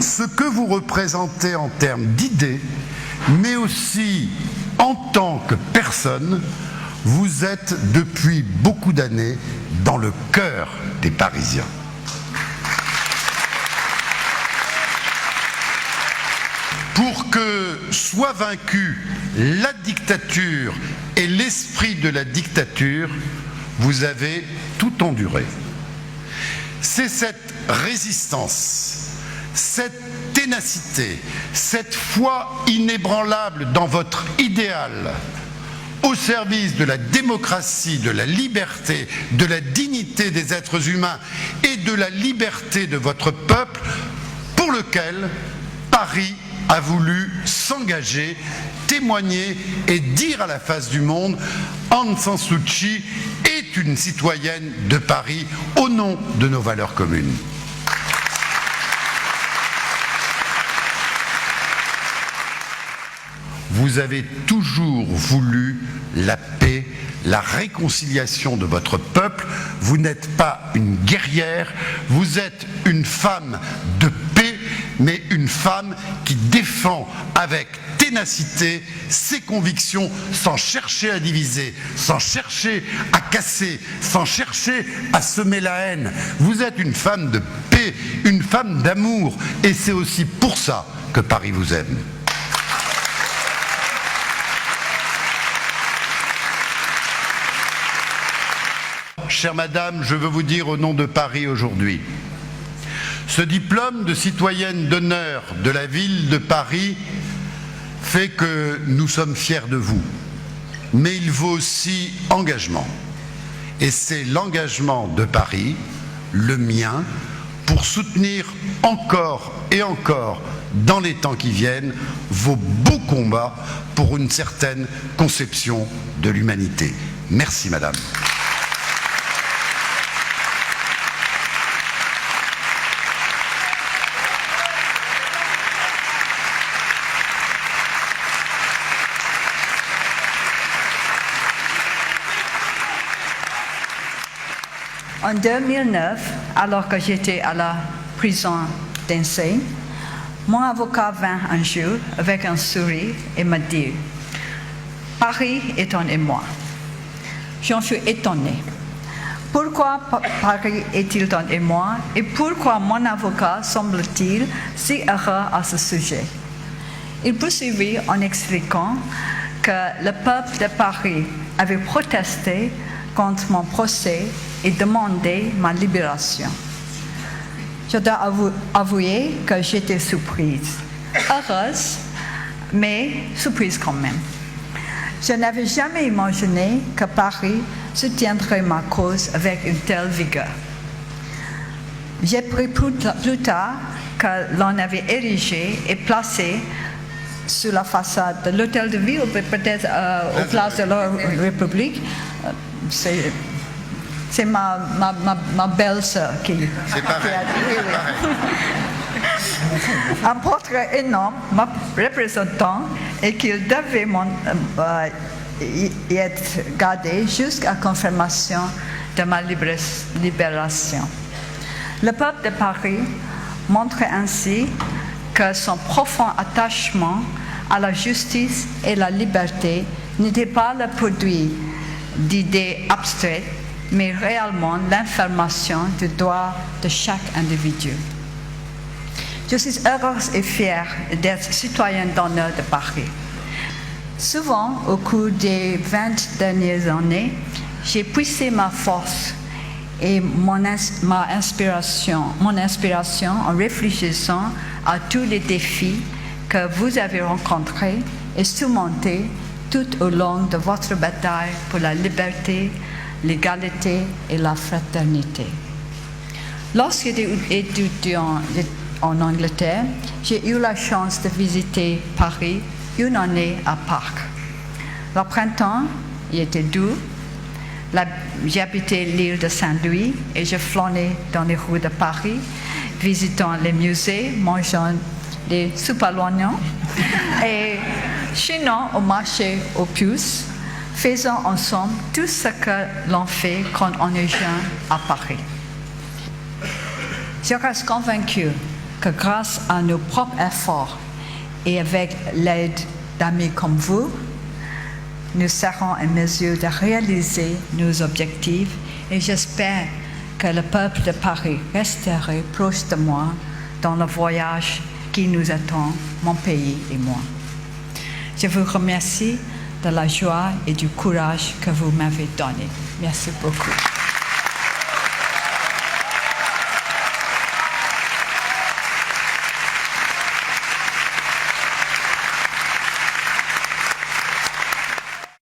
ce que vous représentez en termes d'idées, mais aussi en tant que personne. Vous êtes depuis beaucoup d'années dans le cœur des Parisiens. Pour que soit vaincue la dictature et l'esprit de la dictature, vous avez tout enduré. C'est cette résistance, cette ténacité, cette foi inébranlable dans votre idéal, au service de la démocratie, de la liberté, de la dignité des êtres humains et de la liberté de votre peuple, pour lequel Paris a voulu s'engager, témoigner et dire à la face du monde: Aung San Suu Kyi est une citoyenne de Paris au nom de nos valeurs communes. Vous avez toujours voulu la paix, la réconciliation de votre peuple. Vous n'êtes pas une guerrière, vous êtes une femme de paix, mais une femme qui défend avec ténacité ses convictions sans chercher à diviser, sans chercher à casser, sans chercher à semer la haine. Vous êtes une femme de paix, une femme d'amour, et c'est aussi pour ça que Paris vous aime. Chère Madame, je veux vous dire au nom de Paris aujourd'hui, ce diplôme de citoyenne d'honneur de la ville de Paris fait que nous sommes fiers de vous, mais il vaut aussi engagement. Et c'est l'engagement de Paris, le mien, pour soutenir encore et encore, dans les temps qui viennent, vos beaux combats pour une certaine conception de l'humanité. Merci Madame. En 2009, alors que j'étais à la prison d'Insane, mon avocat vint un jour avec un sourire et m'a dit « Paris est en émoi ». J'en suis étonnée. Pourquoi Paris est-il en émoi et pourquoi mon avocat semble-t-il si heureux à ce sujet? Il poursuivit en expliquant que le peuple de Paris avait protesté contre mon procès et demandé ma libération. Je dois avouer que j'étais surprise, heureuse, mais surprise quand même. Je n'avais jamais imaginé que Paris soutiendrait ma cause avec une telle vigueur. J'ai appris plus tard que l'on avait érigé et placé sur la façade de l'hôtel de ville, peut-être au place de la République. C'est ma belle-sœur qui a dit oui. Un portrait énorme me représentant et qu'il devait y être gardé jusqu'à confirmation de ma libération. Le peuple de Paris montrait ainsi que son profond attachement à la justice et la liberté n'était pas le produit d'idées abstraites, mais réellement l'information du droit de chaque individu. Je suis heureuse et fière d'être citoyenne d'honneur de Paris. Souvent, au cours des 20 dernières années, j'ai puisé ma force et mon inspiration en réfléchissant à tous les défis que vous avez rencontrés et surmontés tout au long de votre bataille pour la liberté, l'égalité et la fraternité. Lorsque j'étais étudiant en Angleterre, j'ai eu la chance de visiter Paris une année à Pâques. Le printemps, il était doux. J'habitais l'île de Saint-Louis et je flânais dans les rues de Paris, visitant les musées, mangeant des soupes à l'oignon et chinant au marché aux puces, faisant ensemble tout ce que l'on fait quand on est jeune à Paris. Je reste convaincue que grâce à nos propres efforts et avec l'aide d'amis comme vous, nous serons en mesure de réaliser nos objectifs et j'espère que le peuple de Paris restera proche de moi dans le voyage qui nous attend, mon pays et moi. Je vous remercie de la joie et du courage que vous m'avez donné. Merci beaucoup.